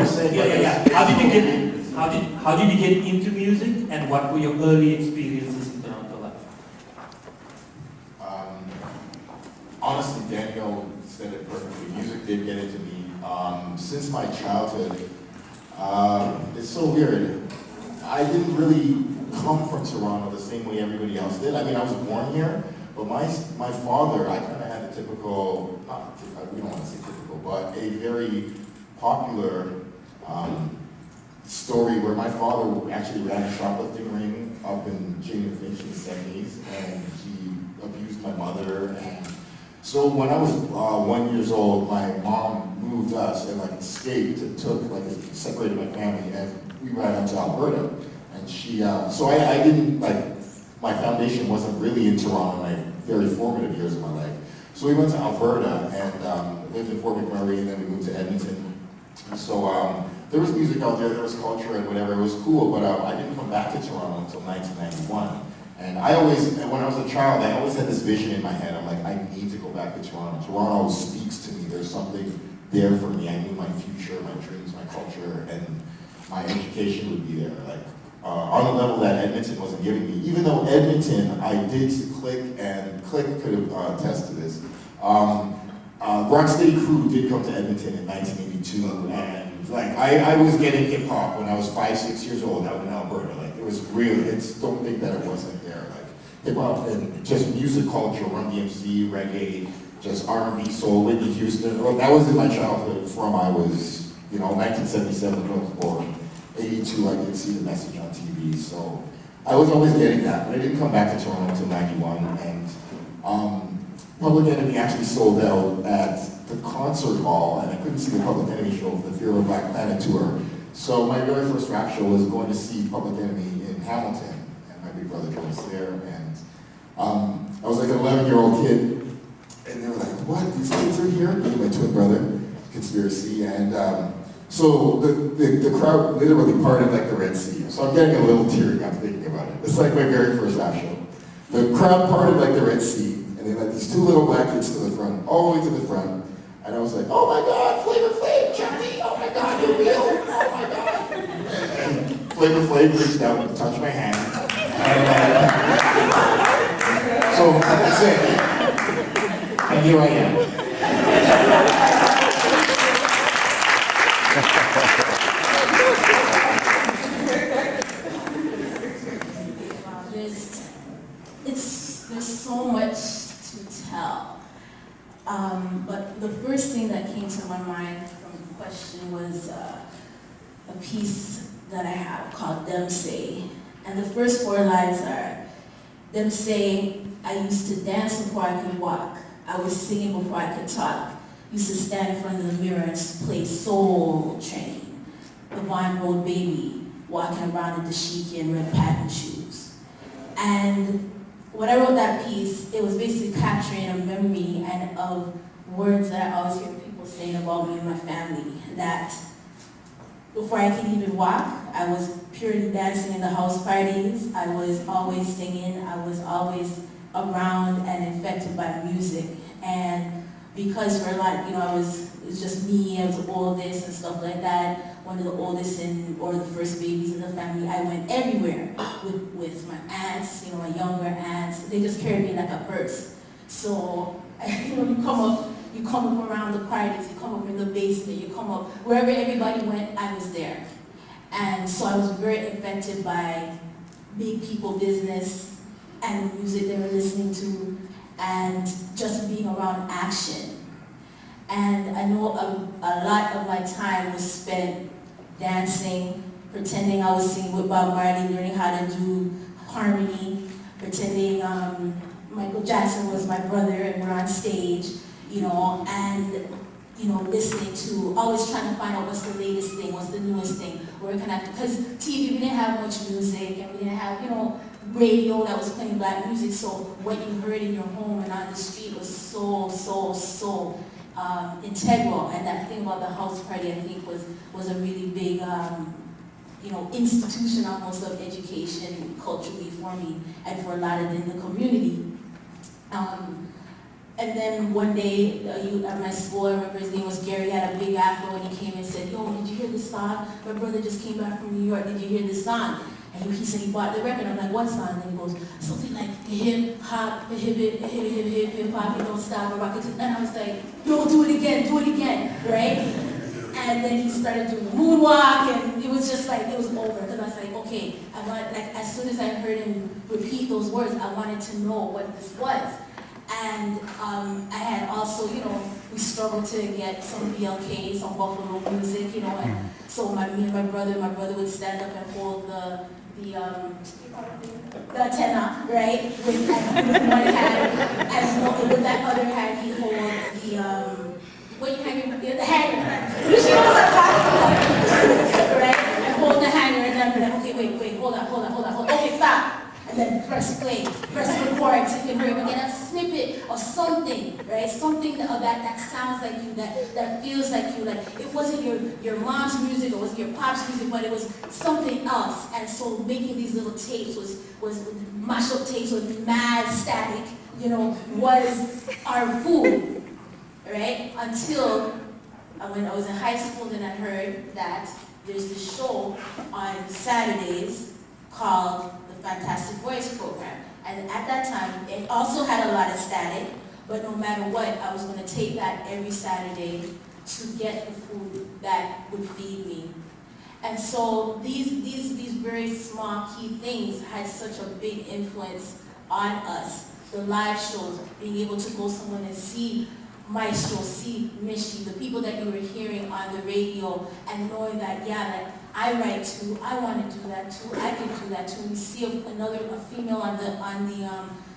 said. Yeah. How did you get into music, and what were your early experiences in Toronto life? Honestly, Daniel said it perfectly. Music did get into me since my childhood. It's so weird. I didn't really come from Toronto the same way everybody else did. I mean, I was born here, but my father, I kind of had a typical, we don't want to say typical, but a very popular story where my father actually ran a shoplifting ring up in Jane Finch in the 70s, and he abused my mother. And so when I was 1 year old, my mom moved us and like escaped and separated my family, and we ran out to Alberta. And she, so I didn't, my foundation wasn't really in Toronto in my very formative years of my life. So we went to Alberta and lived in Fort McMurray, and then we moved to Edmonton. So there was music out there, there was culture and whatever, it was cool, but I didn't come back to Toronto until 1991. And when I was a child, I always had this vision in my head. I'm like, I need to go back to Toronto. Toronto speaks to me. There's something there for me. I knew my future, my dreams, my culture, and my education would be there. On a level that Edmonton wasn't giving me. Even though Edmonton, I did Click, and Click could attest to this. Rocksteady Crew did come to Edmonton in 1982, and I was getting hip hop when I was 5, 6 years old out in Alberta. It was real. Don't think that it wasn't there. Hip hop and just music culture, Run DMC, reggae, just R&B, soul, Whitney Houston. Well, that was in my childhood from I was, 1977 when I was born. 82, I did see the message on TV, so I was always getting that. But I didn't come back to Toronto until 91, and Public Enemy actually sold out at the concert hall, and I couldn't see the Public Enemy show for the Fear of Black Planet tour. So my very first rap show was going to see Public Enemy in Hamilton, and my big brother drove us there, and I was like an 11-year-old kid, and they were like, what, these kids are here? Me and my twin brother, conspiracy, and so the crowd literally parted like the Red Sea. So I'm getting a little teary up thinking about it. It's like my very first rap show. The crowd parted like the Red Sea, and they let these two little black kids to the front, all the way to the front. And I was like, oh my God, Flavor Flav, Johnny, oh my God, you're real, oh my God. And Flavor Flav reached out and touched my hand. And, so that's it. And here I am. There's so much to tell. But the first thing that came to my mind from the question was a piece that I have called Them Say. And the first 4 lines are, Them say, I used to dance before I could walk. I was singing before I could talk. Used to stand in front of the mirror and play Soul Train. The Vine Road Baby, walking around in dashiki and red patent shoes. And when I wrote that piece, it was basically capturing a memory and of words that I always hear people saying about me and my family. That before I could even walk, I was purely dancing in the house parties. I was always singing. I was always around and infected by music. And because for a lot, it was just me, I was the oldest and stuff like that. One of the oldest or the first babies in the family, I went everywhere with my aunts, my younger aunts. They just carried me like a purse. So, you come up around the parties, you come up in the basement, you come up, wherever everybody went, I was there. And so I was very affected by big people business and the music they were listening to and just being around action. And I know a lot of my time was spent dancing, pretending I was singing with Bob Marley, learning how to do harmony, pretending Michael Jackson was my brother and we're on stage, and listening to, always trying to find out what's the latest thing, what's the newest thing, where can I, because TV, we didn't have much music, and we didn't have, radio that was playing black music, so what you heard in your home and on the street was so integral. And that thing about the house party, I think, was a really big, institution almost of education culturally for me and for a lot of in the community. And then one day, at my school, I remember his name was Gary, had a big afro, and he came and said, yo, did you hear this song? My brother just came back from New York, did you hear this song? And he said he bought the record. I'm like, what song? And he goes, something like hip hop, hip hop, you don't stop, rock it. And I was like, yo, do it again, right? And then he started doing the moonwalk, and it was just like, it was over. Because I was like, okay, as soon as I heard him repeat those words, I wanted to know what this was. And I had also, we struggled to get some BLK, some Buffalo music, and so me and my brother would stand up and hold the antenna, right, with one hand, and with that other hand he hold the hanger. You see what I'm talking about? Right? And hold the hanger, and then I'd be like, okay, wait, hold on, okay, stop. And then press play, press record, so you can hear again a snippet or something, right? Something that sounds like you, that feels like you, like it wasn't your mom's music or it wasn't your pop's music, but it was something else. And so making these little tapes was mashup tapes with mad static, was our food, right? Until when I was in high school, then I heard that there's this show on Saturdays called Fantastic Voice program. And at that time, it also had a lot of static, but no matter what, I was going to take that every Saturday to get the food that would feed me. And so these very small key things had such a big influence on us. The live shows, being able to go somewhere and see Maestro, see Mishi, the people that you were hearing on the radio, and knowing that, I write too, I want to do that too, I can do that too. We see a female on the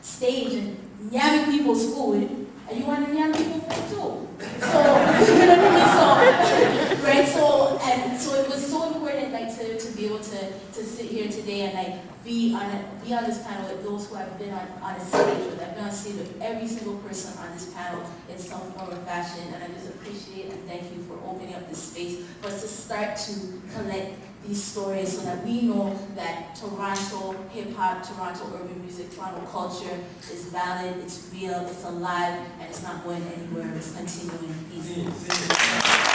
stage and yamming people's food, and you want to yam people's food too. So, you know what I mean? So, right, so it was so important, to be able to sit here today and be on this panel with those who have been on a stage with. I've been on stage with every single person on this panel in some form or fashion, and I just appreciate and thank you for opening up this space for us to start to collect these stories so that we know that Toronto hip-hop, Toronto urban music, Toronto culture is valid, it's real, it's alive, and it's not going anywhere, it's continuing. Peace.